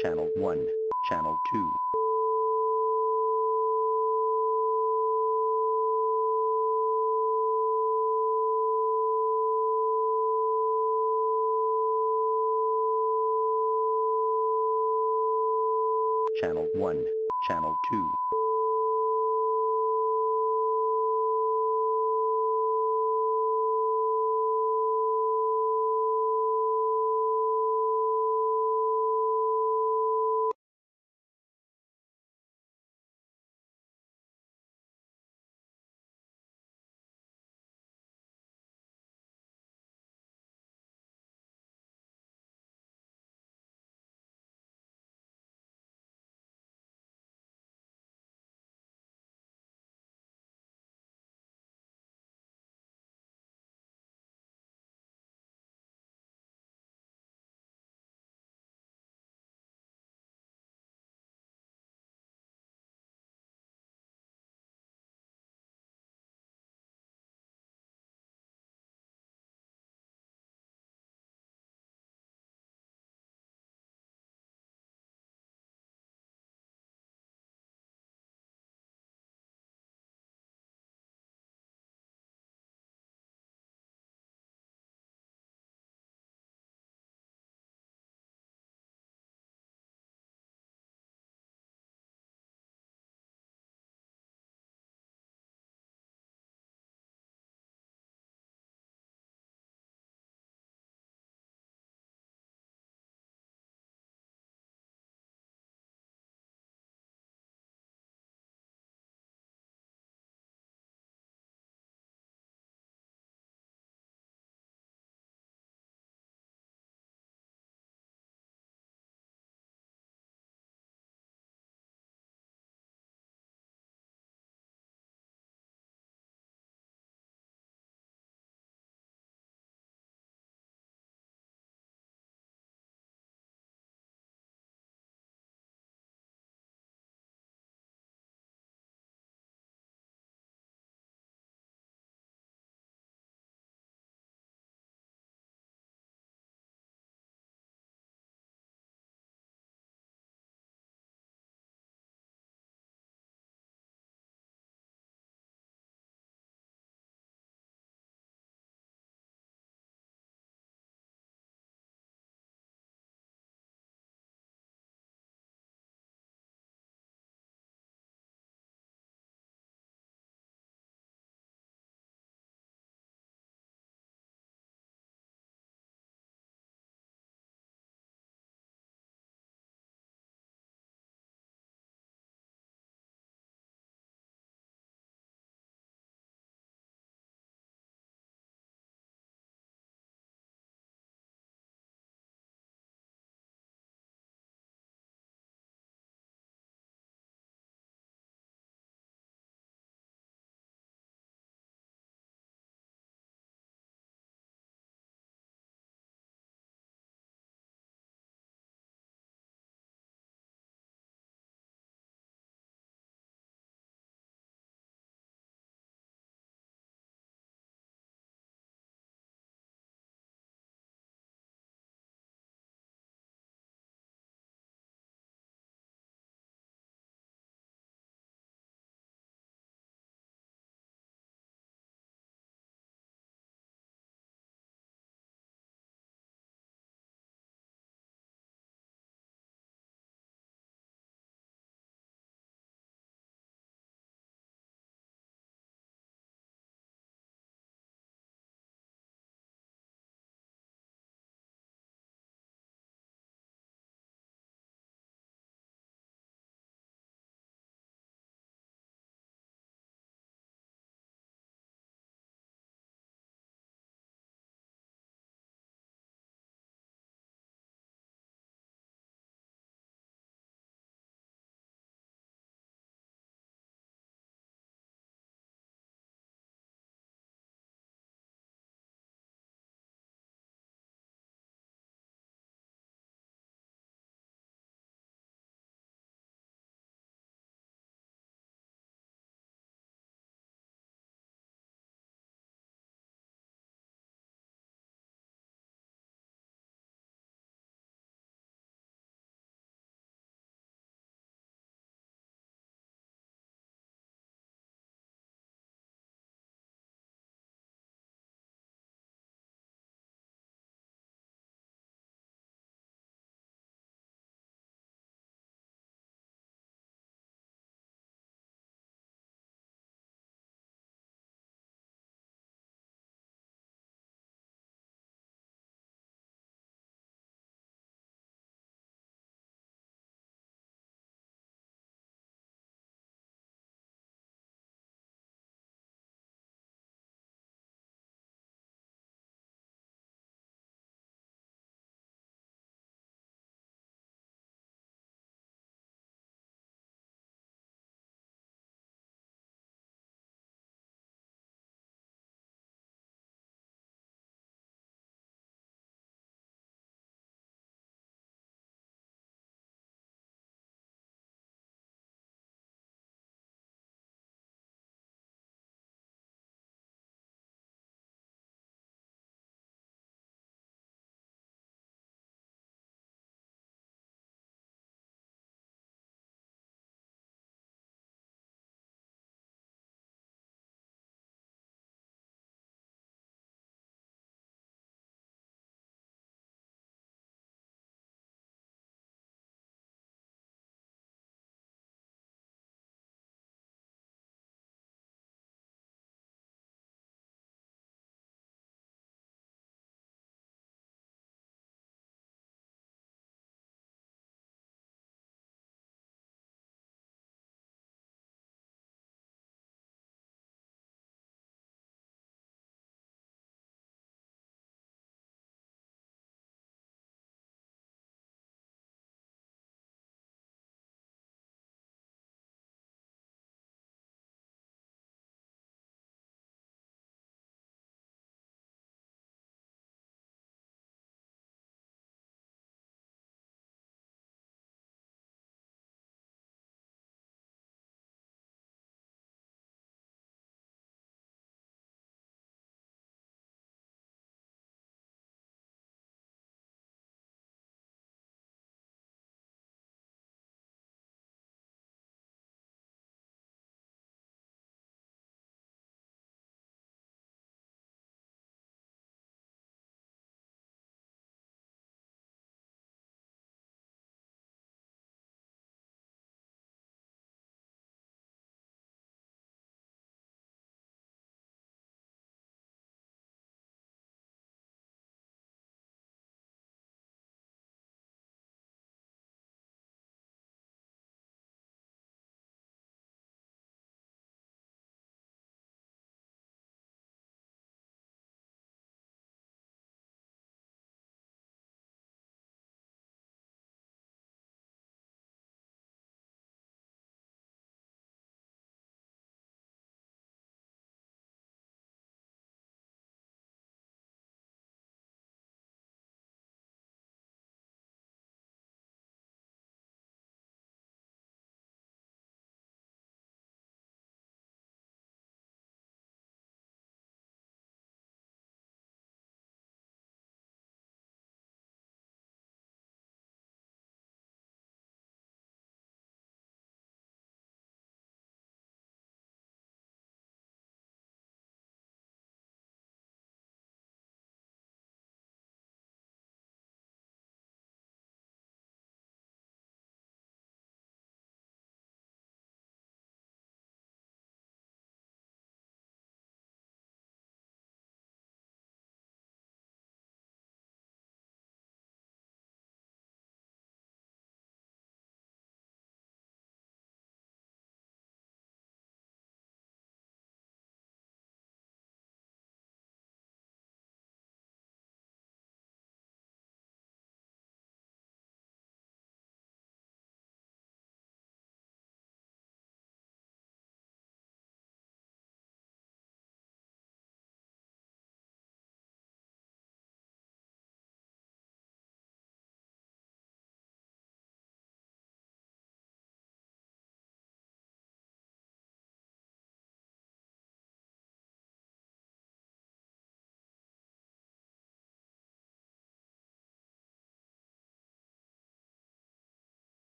Channel 1, Channel 2. Channel 1, Channel 2.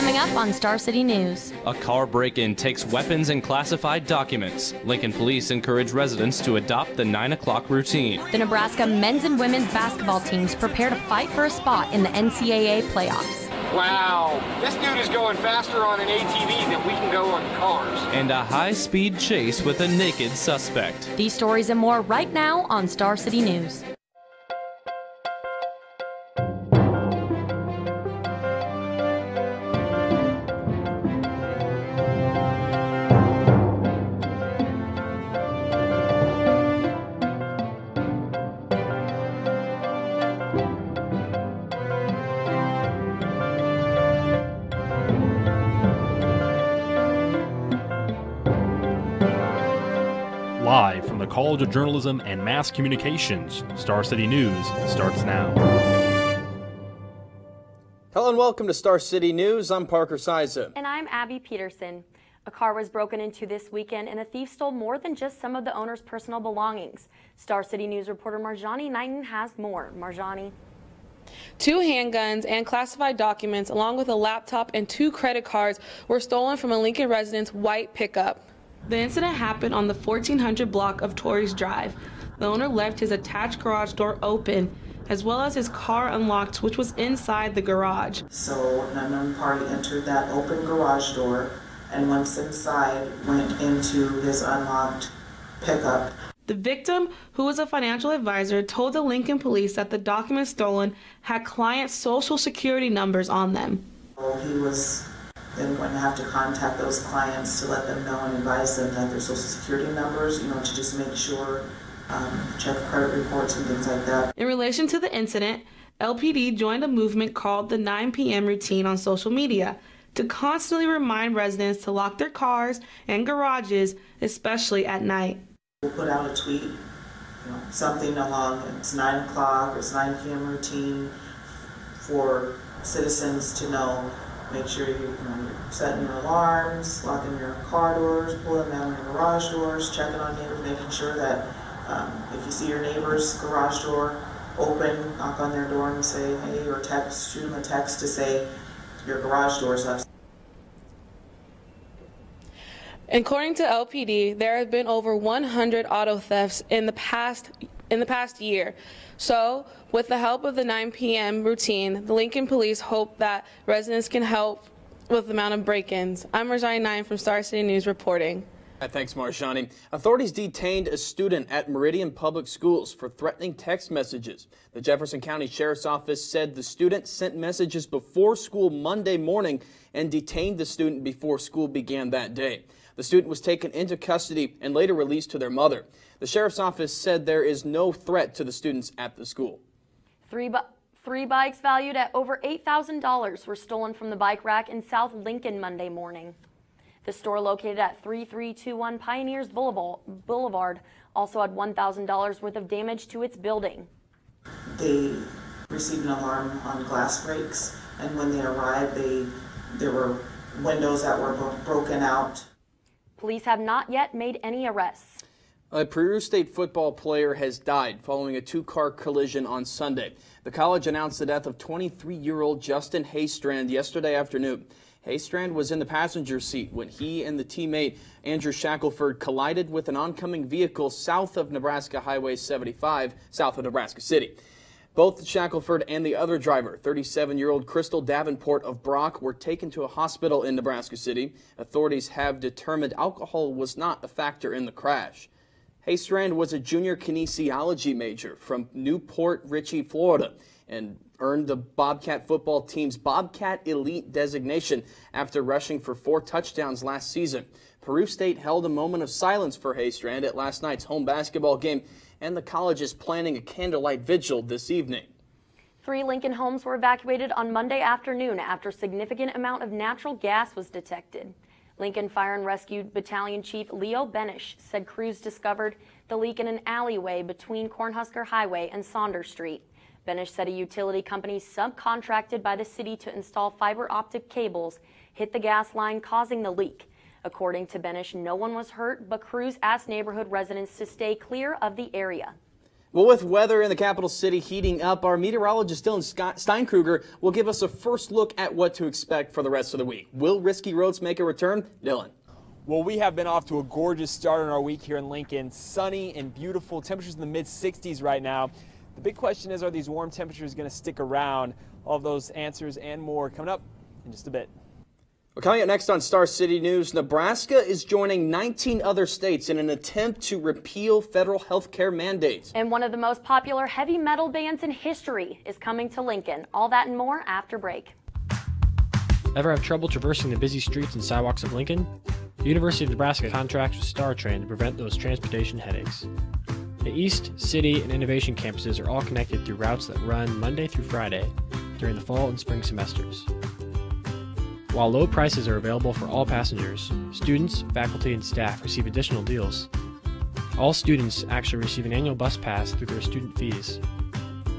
Coming up on Star City News. A car break-in takes weapons and classified documents. Lincoln police encourage residents to adopt the 9 o'clock routine. The Nebraska men's and women's basketball teams prepare to fight for a spot in the NCAA playoffs. Wow, this dude is going faster on an ATV than we can go on cars. And a high-speed chase with a naked suspect. These stories and more right now on Star City News. Live from the College of Journalism and Mass Communications, Star City News starts now. Hello and welcome to Star City News. I'm Parker Siza. And I'm Abby Peterson. A car was broken into this weekend and a thief stole more than just some of the owner's personal belongings. Star City News reporter Marjani Knighton has more. Marjani. 2 handguns and classified documents, along with a laptop and 2 credit cards, were stolen from a Lincoln resident's white pickup. The incident happened on the 1400 block of Torrey's Drive. The owner left his attached garage door open, as well as his car unlocked, which was inside the garage. So an unknown party entered that open garage door and once inside went into his unlocked pickup. The victim, who was a financial advisor, told the Lincoln police that the documents stolen had clients' social security numbers on them. He was then going to have to contact those clients to let them know and advise them that their social security numbers, to just make sure, check credit reports and things like that. In relation to the incident, LPD joined a movement called the 9 p.m. routine on social media to constantly remind residents to lock their cars and garages, especially at night. We'll put out a tweet, something along, it's 9 o'clock or it's 9 p.m. routine for citizens to know. Make sure you're setting your alarms, locking your car doors, pulling down your garage doors, checking on neighbors, making sure that if you see your neighbor's garage door open, knock on their door and say, hey, or text, shoot them a text to say your garage door's up. According to LPD, there have been over 100 auto thefts in the past year. So, with the help of the 9 p.m. routine, the Lincoln police hope that residents can help with the amount of break-ins. I'm Marjani Knighton from Star City News reporting. Thanks, Marjani. Authorities detained a student at Meridian Public Schools for threatening text messages. The Jefferson County Sheriff's Office said the student sent messages before school Monday morning and detained the student before school began that day. The student was taken into custody and later released to their mother. The Sheriff's Office said there is no threat to the students at the school. Three bikes valued at over $8,000 were stolen from the bike rack in South Lincoln Monday morning. The store, located at 3321 Pioneers Boulevard, also had $1,000 worth of damage to its building. They received an alarm on glass breaks, and when they arrived, there were windows that were broken out. Police have not yet made any arrests. A Peru State football player has died following a 2-car collision on Sunday. The college announced the death of 23-year-old Justin Haystrand yesterday afternoon. Haystrand was in the passenger seat when he and the teammate Andrew Shackelford collided with an oncoming vehicle south of Nebraska Highway 75, south of Nebraska City. Both Shackelford and the other driver, 37-year-old Crystal Davenport of Brock, were taken to a hospital in Nebraska City. Authorities have determined alcohol was not a factor in the crash. Haystrand was a junior kinesiology major from Newport Richey, Florida, and earned the Bobcat football team's Bobcat Elite designation after rushing for 4 touchdowns last season. Peru State held a moment of silence for Haystrand at last night's home basketball game, and the college is planning a candlelight vigil this evening. 3 Lincoln homes were evacuated on Monday afternoon after a significant amount of natural gas was detected. Lincoln Fire and Rescue Battalion Chief Leo Benish said crews discovered the leak in an alleyway between Cornhusker Highway and Saunders Street. Benish said a utility company subcontracted by the city to install fiber optic cables hit the gas line, causing the leak. According to Benish, no one was hurt, but crews asked neighborhood residents to stay clear of the area. Well, with weather in the capital city heating up, our meteorologist Dylan Steinkruger will give us a first look at what to expect for the rest of the week. Will risky roads make a return? Dylan. Well, we have been off to a gorgeous start on our week here in Lincoln. Sunny and beautiful. Temperatures in the mid-60s right now. The big question is, are these warm temperatures going to stick around? All of those answers and more coming up in just a bit. Well, coming up next on Star City News, Nebraska is joining 19 other states in an attempt to repeal federal health care mandates. And one of the most popular heavy metal bands in history is coming to Lincoln. All that and more after break. Ever have trouble traversing the busy streets and sidewalks of Lincoln? The University of Nebraska contracts with StarTrain to prevent those transportation headaches. The East, City, and Innovation campuses are all connected through routes that run Monday through Friday during the fall and spring semesters. While low prices are available for all passengers, students, faculty, and staff receive additional deals. All students actually receive an annual bus pass through their student fees.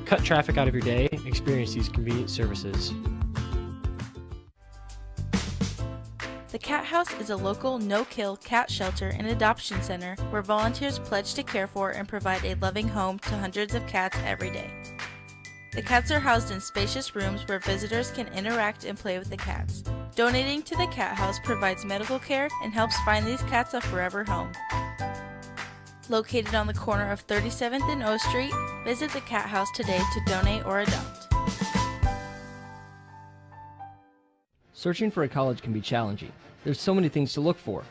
Cut traffic out of your day and experience these convenient services. The Cat House is a local no-kill cat shelter and adoption center where volunteers pledge to care for and provide a loving home to hundreds of cats every day. The cats are housed in spacious rooms where visitors can interact and play with the cats. Donating to the Cat House provides medical care and helps find these cats a forever home. Located on the corner of 37th and O Street, visit the Cat House today to donate or adopt. Searching for a college can be challenging. There's so many things to look for.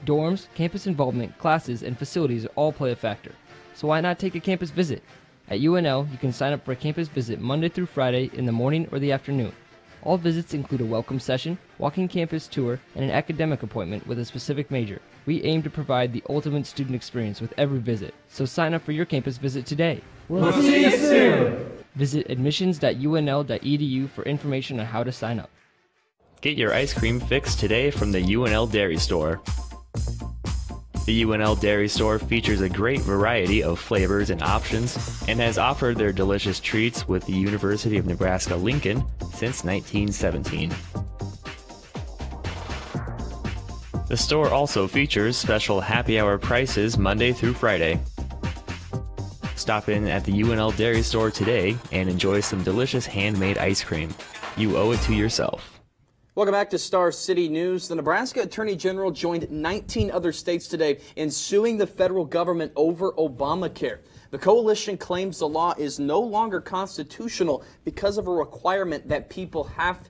Dorms, campus involvement, classes, and facilities all play a factor. So why not take a campus visit? At UNL, you can sign up for a campus visit Monday through Friday in the morning or the afternoon. All visits include a welcome session, walking campus tour, and an academic appointment with a specific major. We aim to provide the ultimate student experience with every visit, so sign up for your campus visit today. We'll see you soon! Visit admissions.unl.edu for information on how to sign up. Get your ice cream fix today from the UNL Dairy Store. The UNL Dairy Store features a great variety of flavors and options and has offered their delicious treats with the University of Nebraska-Lincoln since 1917. The store also features special happy hour prices Monday through Friday. Stop in at the UNL Dairy Store today and enjoy some delicious handmade ice cream. You owe it to yourself. Welcome back to Star City News. The Nebraska Attorney General joined 19 other states today in suing the federal government over Obamacare. The coalition claims the law is no longer constitutional because of a requirement that people have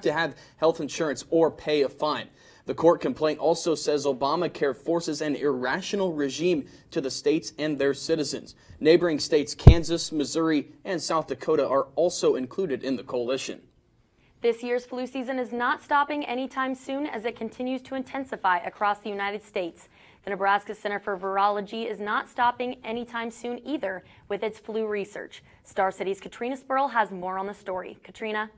to have health insurance or pay a fine. The court complaint also says Obamacare forces an irrational regime to the states and their citizens. Neighboring states Kansas, Missouri, and South Dakota are also included in the coalition. This year's flu season is not stopping anytime soon as it continues to intensify across the United States. The Nebraska Center for Virology is not stopping anytime soon either with its flu research. Star City's Katrina Spurl has more on the story. Katrina?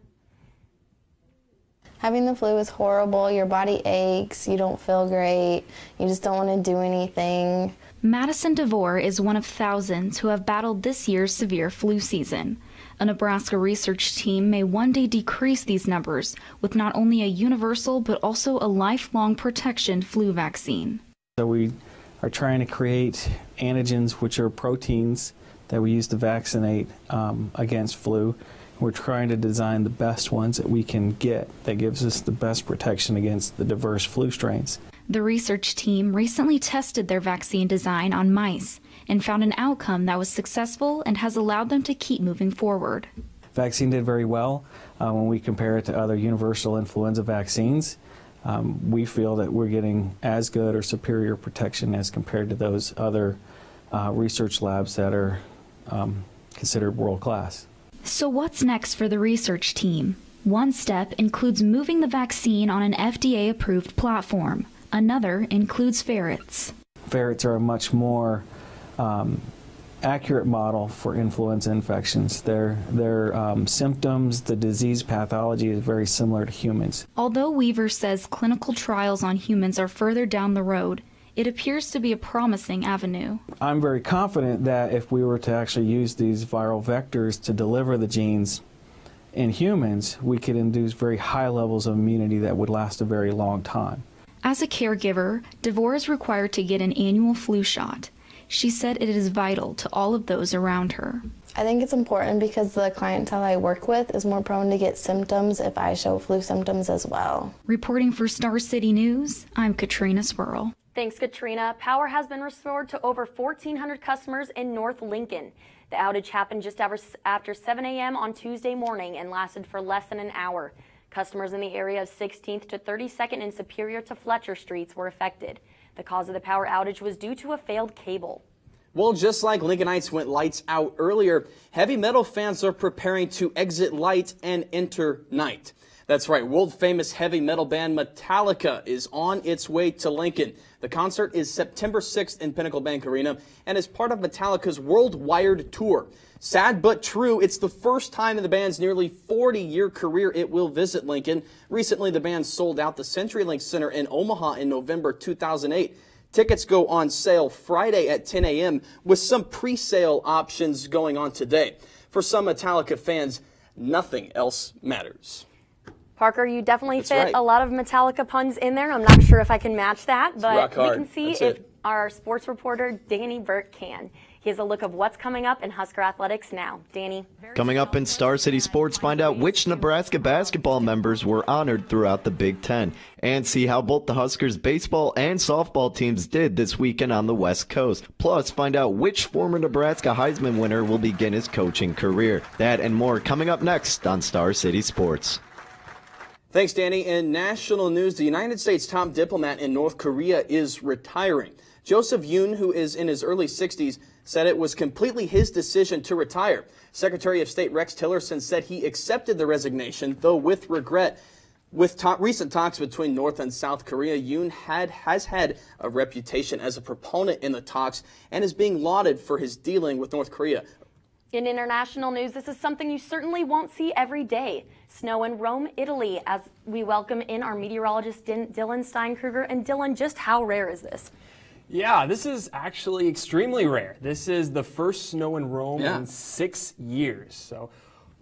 Having the flu is horrible. Your body aches, you don't feel great, you just don't want to do anything. Madison DeVore is one of thousands who have battled this year's severe flu season. A Nebraska research team may one day decrease these numbers with not only a universal but also a lifelong protection flu vaccine. So we are trying to create antigens, which are proteins that we use to vaccinate against flu. We're trying to design the best ones that we can get that gives us the best protection against the diverse flu strains. The research team recently tested their vaccine design on mice and found an outcome that was successful and has allowed them to keep moving forward. Vaccine did very well when we compare it to other universal influenza vaccines. We feel that we're getting as good or superior protection as compared to those other research labs that are considered world-class. So what's next for the research team? One step includes moving the vaccine on an FDA-approved platform. Another includes ferrets. Ferrets are a much more accurate model for influenza infections. Their symptoms, the disease pathology is very similar to humans. Although Weaver says clinical trials on humans are further down the road, it appears to be a promising avenue. I'm very confident that if we were to actually use these viral vectors to deliver the genes in humans, we could induce very high levels of immunity that would last a very long time. As a caregiver, DeVore is required to get an annual flu shot. She said it is vital to all of those around her. I think it's important because the clientele I work with is more prone to get symptoms if I show flu symptoms as well. Reporting for Star City News, I'm Katrina Swirl. Thanks, Katrina. Power has been restored to over 1,400 customers in North Lincoln. The outage happened just after 7 a.m. on Tuesday morning and lasted for less than an hour. Customers in the area of 16th to 32nd and Superior to Fletcher Streets were affected. The cause of the power outage was due to a failed cable. Well, just like Lincolnites went lights out earlier, heavy metal fans are preparing to exit light and enter night. That's right, world-famous heavy metal band Metallica is on its way to Lincoln. The concert is September 6th in Pinnacle Bank Arena and is part of Metallica's World Wired Tour. Sad but true, it's the first time in the band's nearly 40-year career it will visit Lincoln. Recently, the band sold out the CenturyLink Center in Omaha in November 2008. Tickets go on sale Friday at 10 a.m. with some pre-sale options going on today. For some Metallica fans, nothing else matters. Parker, you definitely That's fit right. a lot of Metallica puns in there. I'm not sure if I can match that, but rock we hard. can see That's if it. our sports reporter, Danny Burt, can. He has a look of what's coming up in Husker Athletics now. Danny. Coming up in Star City Sports, find out which Nebraska basketball members were honored throughout the Big Ten, and see how both the Huskers baseball and softball teams did this weekend on the West Coast. Plus, find out which former Nebraska Heisman winner will begin his coaching career. That and more coming up next on Star City Sports. Thanks, Danny. In national news, the United States top diplomat in North Korea is retiring. Joseph Yoon, who is in his early 60s, said it was completely his decision to retire. Secretary of State Rex Tillerson said he accepted the resignation, though with regret. With recent talks between North and South Korea, Yoon has had a reputation as a proponent in the talks and is being lauded for his dealing with North Korea. In international news, this is something you certainly won't see every day. Snow in Rome, Italy, as we welcome in our meteorologist Dylan Steinkruger. And Dylan, just how rare is this? Yeah, this is actually extremely rare. This is the first snow in Rome in 6 years. So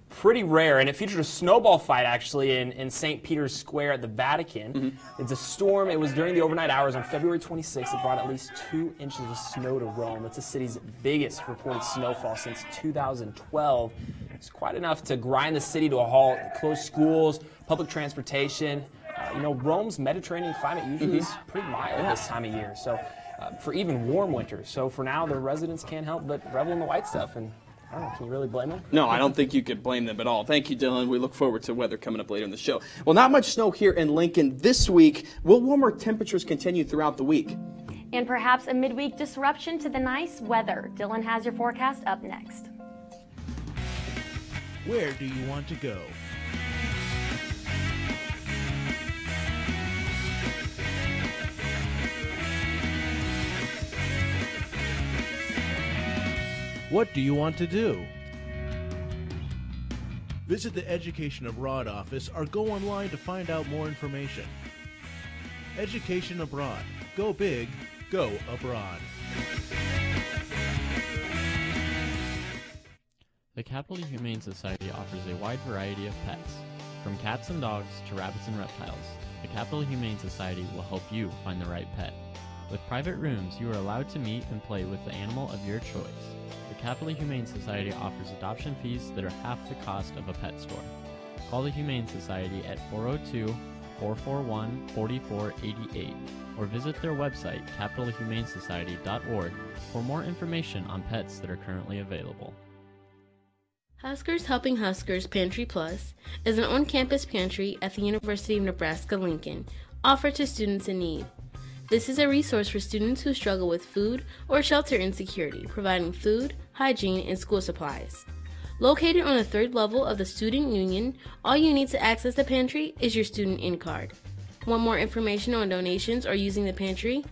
pretty rare, and it featured a snowball fight actually in St. Peter's Square at the Vatican. It's a storm. It was during the overnight hours on February 26th. It brought at least 2 inches of snow to Rome. That's the city's biggest reported snowfall since 2012. It's quite enough to grind the city to a halt, close schools, public transportation. You know, Rome's Mediterranean climate usually is pretty mild this time of year, so for even warm winters. So for now, the residents can't help but revel in the white stuff, and I don't know, can you really blame them? No, I don't think you could blame them at all. Thank you, Dylan. We look forward to weather coming up later in the show. Well, not much snow here in Lincoln this week. Will warmer temperatures continue throughout the week? And perhaps a midweek disruption to the nice weather. Dylan has your forecast up next. Where do you want to go? What do you want to do? Visit the Education Abroad office or go online to find out more information. Education Abroad. Go big, go abroad. The Capital Humane Society offers a wide variety of pets. From cats and dogs to rabbits and reptiles, the Capital Humane Society will help you find the right pet. With private rooms, you are allowed to meet and play with the animal of your choice. The Capital Humane Society offers adoption fees that are half the cost of a pet store. Call the Humane Society at 402-441-4488 or visit their website, capitalhumanesociety.org, for more information on pets that are currently available. Huskers Helping Huskers Pantry Plus is an on-campus pantry at the University of Nebraska-Lincoln, offered to students in need. This is a resource for students who struggle with food or shelter insecurity, providing food, hygiene, and school supplies. Located on the 3rd level of the Student Union, all you need to access the pantry is your student in card. Want more information on donations or using the pantry?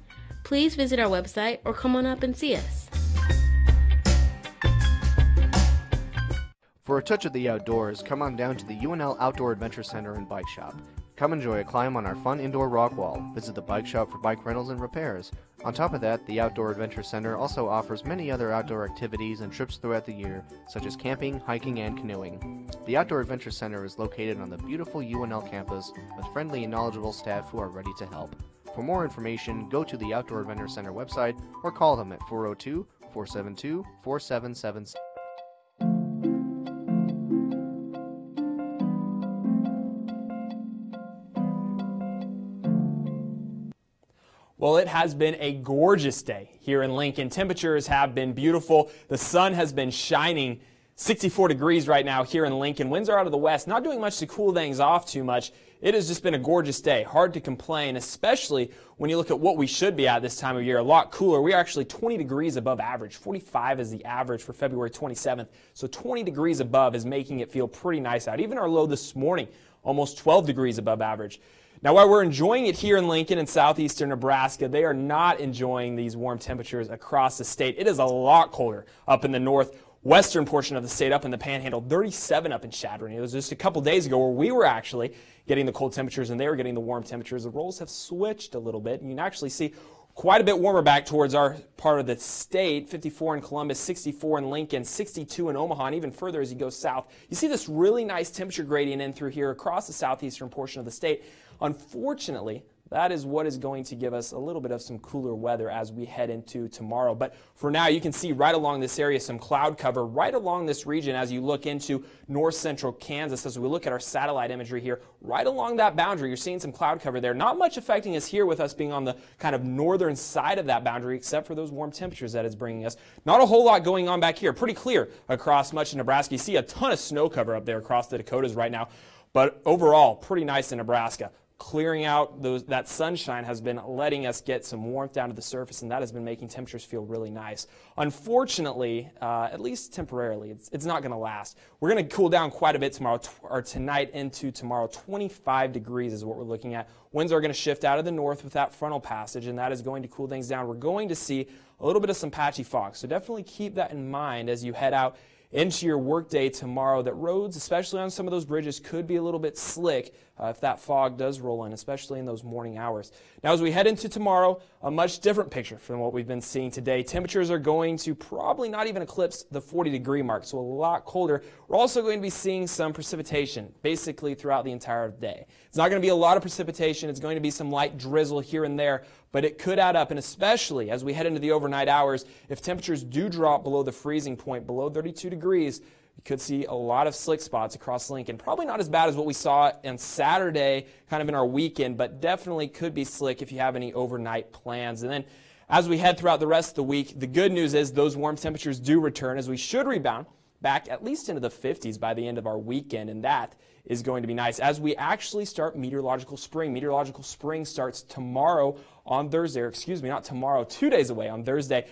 Please visit our website or come on up and see us. For a touch of the outdoors, come on down to the UNL Outdoor Adventure Center and Bike Shop. Come enjoy a climb on our fun indoor rock wall. Visit the bike shop for bike rentals and repairs. On top of that, the Outdoor Adventure Center also offers many other outdoor activities and trips throughout the year, such as camping, hiking, and canoeing. The Outdoor Adventure Center is located on the beautiful UNL campus with friendly and knowledgeable staff who are ready to help. For more information, go to the Outdoor Adventure Center website or call them at 402-472-4777. Well, it has been a gorgeous day here in Lincoln. Temperatures have been beautiful. The sun has been shining. 64 degrees right now here in Lincoln. Winds are out of the west, not doing much to cool things off too much. It has just been a gorgeous day. Hard to complain, especially when you look at what we should be at this time of year. A lot cooler. We are actually 20 degrees above average. 45 is the average for February 27th. So 20 degrees above is making it feel pretty nice out. Even our low this morning, almost 12 degrees above average. Now, while we're enjoying it here in Lincoln and southeastern Nebraska, they are not enjoying these warm temperatures across the state. It is a lot colder up in the northwestern portion of the state, up in the Panhandle. 37 up in Chadron. It was just a couple days ago where we were actually getting the cold temperatures and they were getting the warm temperatures. The roles have switched a little bit. You can actually see quite a bit warmer back towards our part of the state. 54 in Columbus, 64 in Lincoln, 62 in Omaha, and even further as you go south. You see this really nice temperature gradient in through here across the southeastern portion of the state. Unfortunately, that is what is going to give us a little bit of some cooler weather as we head into tomorrow. But for now, you can see right along this area some cloud cover right along this region as you look into north central Kansas. As we look at our satellite imagery here, right along that boundary, you're seeing some cloud cover there. Not much affecting us here with us being on the kind of northern side of that boundary, except for those warm temperatures that it's bringing us. Not a whole lot going on back here. Pretty clear across much of Nebraska. You see a ton of snow cover up there across the Dakotas right now. But overall, pretty nice in Nebraska. Clearing out that sunshine has been letting us get some warmth down to the surface, and that has been making temperatures feel really nice. Unfortunately, at least temporarily, it's not going to last. We're going to cool down quite a bit tomorrow, or tonight into tomorrow. 25 degrees is what we're looking at. Winds are going to shift out of the north with that frontal passage, and that is going to cool things down. We're going to see a little bit of some patchy fog, so definitely keep that in mind as you head out into your workday tomorrow, that roads, especially on some of those bridges, could be a little bit slick if that fog does roll in, especially in those morning hours. Now, as we head into tomorrow, a much different picture from what we've been seeing today. Temperatures are going to probably not even eclipse the 40-degree mark, so a lot colder. We're also going to be seeing some precipitation basically throughout the entire day. It's not going to be a lot of precipitation. It's going to be some light drizzle here and there, but it could add up, and especially as we head into the overnight hours, if temperatures do drop below the freezing point, below 32 degrees, you could see a lot of slick spots across Lincoln. Probably not as bad as what we saw on Saturday, kind of in our weekend, but definitely could be slick if you have any overnight plans. And then as we head throughout the rest of the week, the good news is those warm temperatures do return, as we should rebound back at least into the 50s by the end of our weekend, and that is going to be nice as we actually start meteorological spring. Meteorological spring starts tomorrow on Thursday, or excuse me, not tomorrow, 2 days away on Thursday.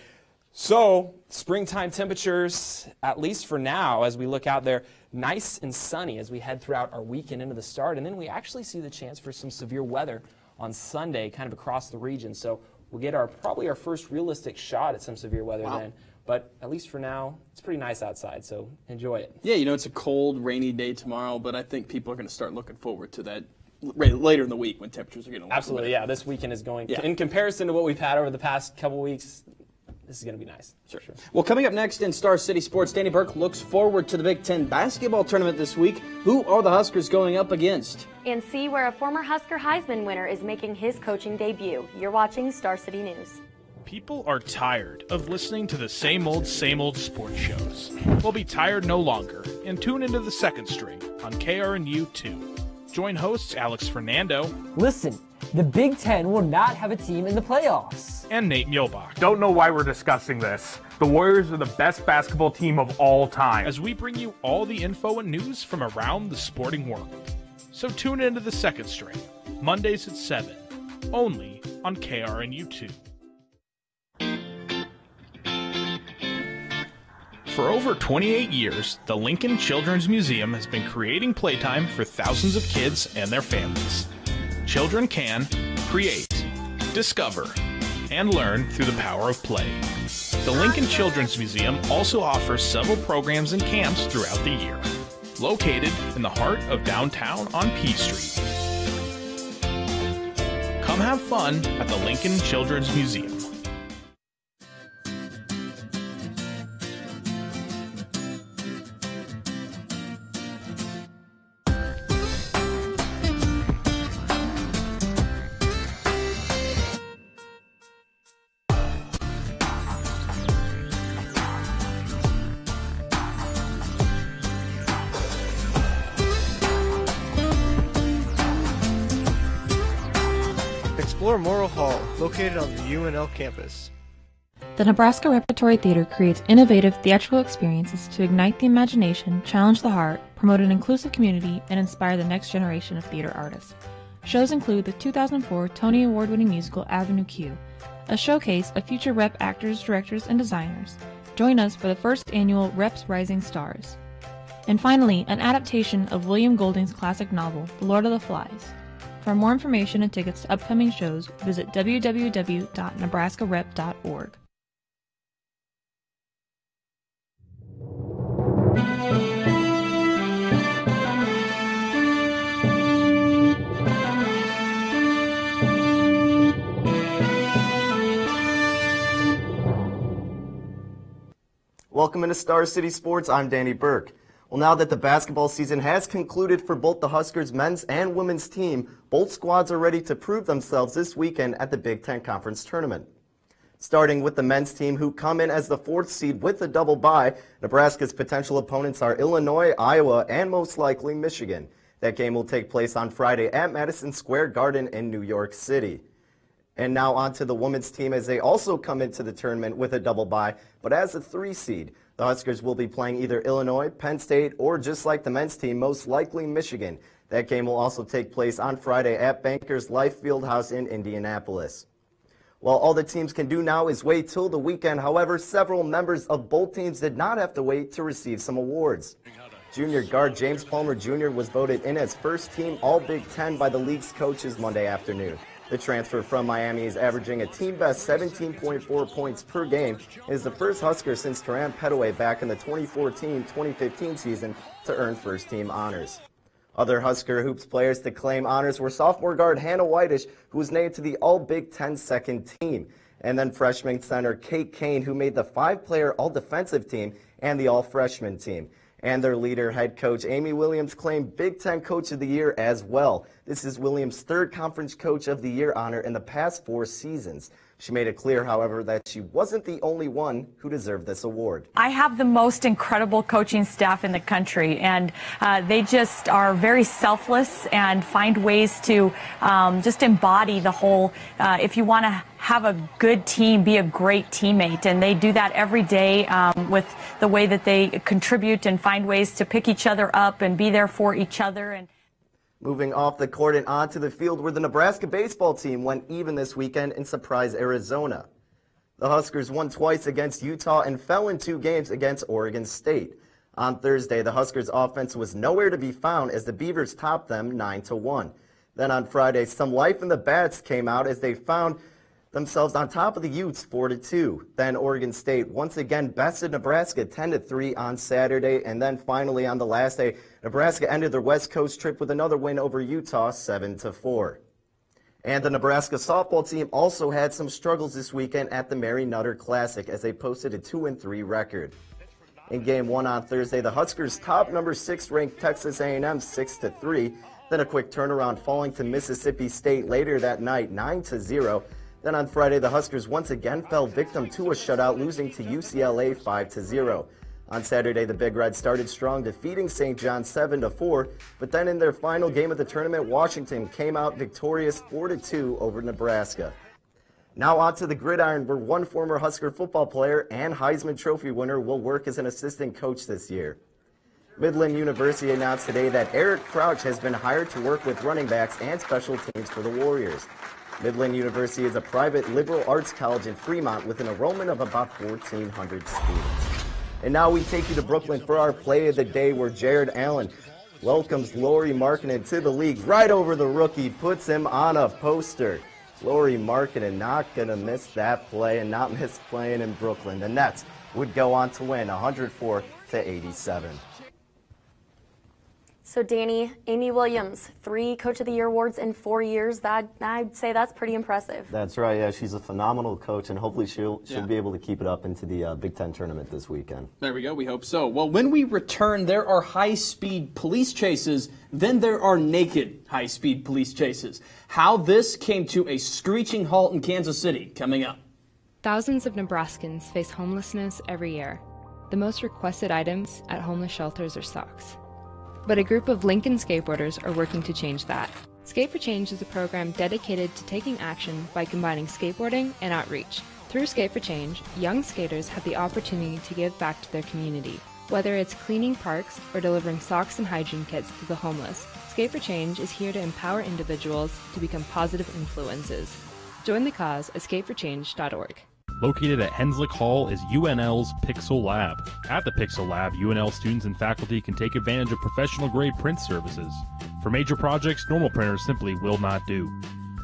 So springtime temperatures, at least for now, as we look out there, nice and sunny as we head throughout our weekend into the start. And then we actually see the chance for some severe weather on Sunday kind of across the region. So we'll get probably our first realistic shot at some severe weather then. But at least for now, it's pretty nice outside, so enjoy it. Yeah, you know, it's a cold, rainy day tomorrow, but I think people are going to start looking forward to that later in the week when temperatures are getting a little Absolutely, yeah. This weekend is going, in comparison to what we've had over the past couple weeks, this is going to be nice. Sure. Well, coming up next in Star City Sports, Danny Burke looks forward to the Big Ten basketball tournament this week. Who are the Huskers going up against? And see where a former Husker Heisman winner is making his coaching debut. You're watching Star City News. People are tired of listening to the same old sports shows. We'll be tired no longer and tune into the Second String on KRNU2. Join hosts Alex Fernando. Listen, the Big Ten will not have a team in the playoffs. And Nate Muehlbach. Don't know why we're discussing this. The Warriors are the best basketball team of all time. As we bring you all the info and news from around the sporting world. So tune into the Second String, Mondays at 7, only on KRNU2. For over 28 years, the Lincoln Children's Museum has been creating playtime for thousands of kids and their families. Children can create, discover, and learn through the power of play. The Lincoln Children's Museum also offers several programs and camps throughout the year. Located in the heart of downtown on P Street. Come have fun at the Lincoln Children's Museum. explore Morrill Hall, located on the UNL campus. The Nebraska Repertory Theater creates innovative theatrical experiences to ignite the imagination, challenge the heart, promote an inclusive community, and inspire the next generation of theater artists. Shows include the 2004 Tony Award-winning musical Avenue Q, a showcase of future rep actors, directors, and designers. Join us for the first annual Reps Rising Stars. And finally, an adaptation of William Golding's classic novel, The Lord of the Flies. For more information and tickets to upcoming shows, visit www.nebraskarep.org. Welcome into Star City Sports. I'm Danny Burke. Well, now that the basketball season has concluded for both the Huskers men's and women's team, both squads are ready to prove themselves this weekend at the Big Ten Conference Tournament. Starting with the men's team, who come in as the 4th seed with a double bye, Nebraska's potential opponents are Illinois, Iowa, and most likely Michigan. That game will take place on Friday at Madison Square Garden in New York City. And now on to the women's team, as they also come into the tournament with a double bye, but as a 3 seed. The Huskers will be playing either Illinois, Penn State, or just like the men's team, most likely Michigan. That game will also take place on Friday at Bankers Life Fieldhouse in Indianapolis. Well, all the teams can do now is wait till the weekend. However, several members of both teams did not have to wait to receive some awards. Junior guard James Palmer Jr. was voted in as first team All-Big Ten by the league's coaches Monday afternoon. The transfer from Miami is averaging a team-best 17.4 points per game and is the first Husker since Taran Petaway back in the 2014-2015 season to earn first-team honors. Other Husker Hoops players to claim honors were sophomore guard Hannah Whitish, who was named to the All-Big Ten second team, and then freshman center Kate Kane, who made the 5-player All-Defensive team and the All-Freshman team. And their leader, head coach Amy Williams, claimed Big Ten Coach of the Year as well. This is Williams' 3rd Conference Coach of the Year honor in the past 4 seasons. She made it clear, however, that she wasn't the only one who deserved this award. I have the most incredible coaching staff in the country, and they just are very selfless and find ways to just embody the whole, if you want to have a good team, be a great teammate. And they do that every day with the way that they contribute and find ways to pick each other up and be there for each other. And moving off the court and onto the field, where the Nebraska baseball team went even this weekend and surprised Arizona. The Huskers won twice against Utah and fell in 2 games against Oregon State. On Thursday, the Huskers' offense was nowhere to be found as the Beavers topped them 9-1. Then on Friday, some life in the bats came out as they found themselves on top of the Utes 4-2. Then Oregon State once again bested Nebraska 10-3 on Saturday, and then finally on the last day, Nebraska ended their West Coast trip with another win over Utah 7-4. And the Nebraska softball team also had some struggles this weekend at the Mary Nutter Classic as they posted a 2-3 record. In Game 1 on Thursday, the Huskers topped number 6 ranked Texas A&M 6-3, then a quick turnaround falling to Mississippi State later that night 9-0. Then on Friday, the Huskers once again fell victim to a shutout, losing to UCLA 5-0. On Saturday, the Big Reds started strong, defeating St. John 7-4, but then in their final game of the tournament, Washington came out victorious 4-2 over Nebraska. Now on to the gridiron, where one former Husker football player and Heisman Trophy winner will work as an assistant coach this year. Midland University announced today that Eric Crouch has been hired to work with running backs and special teams for the Warriors. Midland University is a private liberal arts college in Fremont with an enrollment of about 1,400 students. And now we take you to Brooklyn for our play of the day, where Jared Allen welcomes Lauri Markkanen to the league right over the rookie, puts him on a poster. Lauri Markkanen not going to miss that play and not miss playing in Brooklyn. The Nets would go on to win 104-87. So Danny, Amy Williams, 3 Coach of the Year awards in 4 years. I'd say that's pretty impressive. That's right. Yeah, she's a phenomenal coach, and hopefully she'll be able to keep it up into the Big Ten tournament this weekend. There we go. We hope so. Well, when we return, there are high-speed police chases. Then there are naked high-speed police chases. How this came to a screeching halt in Kansas City, coming up. Thousands of Nebraskans face homelessness every year. The most requested items at homeless shelters are socks. But a group of Lincoln skateboarders are working to change that. Skate for Change is a program dedicated to taking action by combining skateboarding and outreach. Through Skate for Change, young skaters have the opportunity to give back to their community. Whether it's cleaning parks or delivering socks and hygiene kits to the homeless, Skate for Change is here to empower individuals to become positive influences. Join the cause at skateforchange.org. Located at Henslick Hall is UNL's Pixel Lab. At the Pixel Lab, UNL students and faculty can take advantage of professional-grade print services. For major projects, normal printers simply will not do.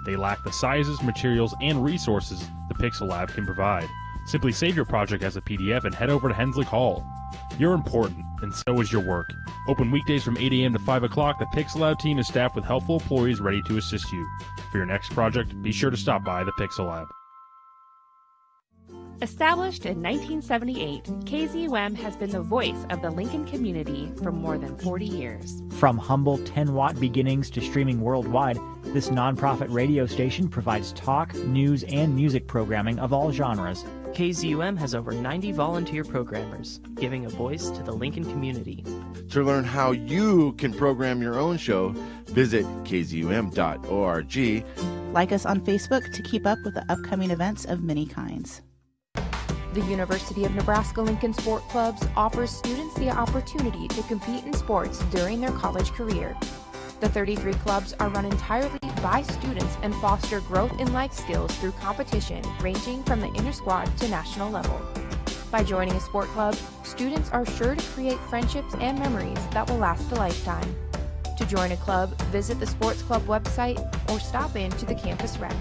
They lack the sizes, materials, and resources the Pixel Lab can provide. Simply save your project as a PDF and head over to Henslick Hall. You're important, and so is your work. Open weekdays from 8 a.m. to 5 o'clock, the Pixel Lab team is staffed with helpful employees ready to assist you. For your next project, be sure to stop by the Pixel Lab. Established in 1978, KZUM has been the voice of the Lincoln community for more than 40 years. From humble 10-watt beginnings to streaming worldwide, this nonprofit radio station provides talk, news, and music programming of all genres. KZUM has over 90 volunteer programmers, giving a voice to the Lincoln community. To learn how you can program your own show, visit kzum.org. Like us on Facebook to keep up with the upcoming events of many kinds. The University of Nebraska-Lincoln Sport Clubs offers students the opportunity to compete in sports during their college career. The 33 clubs are run entirely by students and foster growth in life skills through competition ranging from the inter-squad to national level. By joining a sport club, students are sure to create friendships and memories that will last a lifetime. To join a club, visit the sports club website or stop in to the campus rec.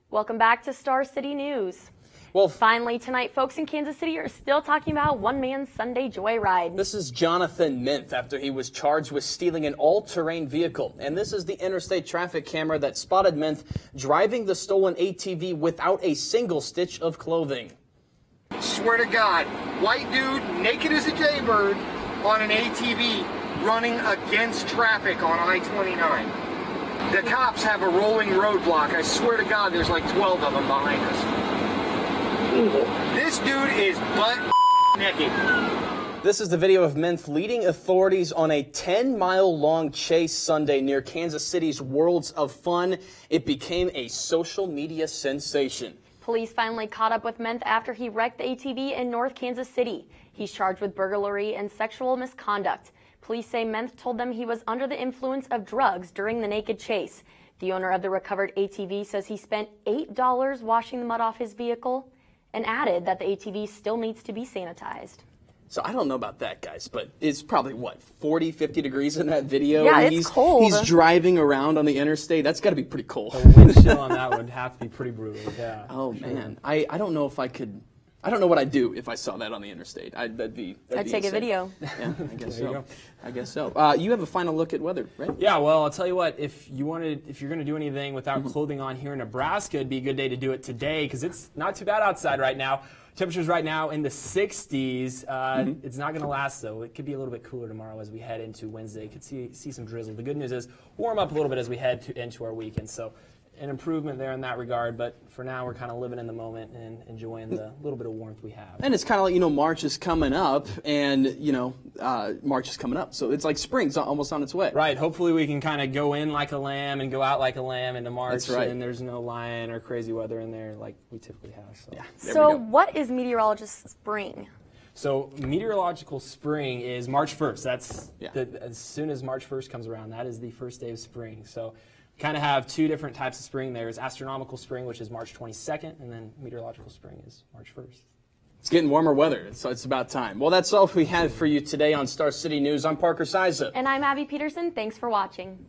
Welcome back to Star City News. Well, finally tonight, folks in Kansas City are still talking about one man's Sunday joyride. This is Jonathan Minth after he was charged with stealing an all-terrain vehicle. And this is the interstate traffic camera that spotted Minth driving the stolen ATV without a single stitch of clothing. Swear to God, white dude, naked as a jaybird, on an ATV running against traffic on I-29. The cops have a rolling roadblock. I swear to God, there's like 12 of them behind us. This dude is butt naked. This is the video of Minth leading authorities on a 10-mile-long chase Sunday near Kansas City's Worlds of Fun. It became a social media sensation. Police finally caught up with Minth after he wrecked the ATV in North Kansas City. He's charged with burglary and sexual misconduct. Police say Minth told them he was under the influence of drugs during the naked chase. The owner of the recovered ATV says he spent $8 washing the mud off his vehicle and added that the ATV still needs to be sanitized. So I don't know about that, guys, but it's probably, what, 40, 50 degrees in that video? Yeah, it's cold. He's driving around on the interstate. That's got to be pretty cold. The wind chill on that would have to be pretty brutal, yeah. Oh, man. I don't know if I could... I don't know what I'd do if I saw that on the interstate. I'd take a video. Yeah, I guess so. I guess so. You have a final look at weather, right? Yeah, well, I'll tell you what, if you're going to do anything without clothing on here in Nebraska, it'd be a good day to do it today because it's not too bad outside right now. Temperatures right now in the 60s. It's not going to last, though. It could be a little bit cooler tomorrow as we head into Wednesday. Could see some drizzle. The good news is warm up a little bit as we head into our weekend. So an improvement there in that regard, but for now we're kind of living in the moment and enjoying the little bit of warmth we have. And it's kind of like, March is coming up, and, March is coming up, so it's like spring's almost on its way. Right. Hopefully we can kind of go in like a lamb and go out like a lamb into March. That's right. And there's no lion or crazy weather in there like we typically have. So, yeah, so what is meteorologist spring? So meteorological spring is March 1st. That's as soon as March 1st comes around, that is the first day of spring. So kind of have two different types of spring. There's astronomical spring, which is March 22nd, and then meteorological spring is March 1st. It's getting warmer weather, so it's about time. Well, that's all we have for you today on Star City News. I'm Parker Siza. And I'm Abby Peterson. Thanks for watching.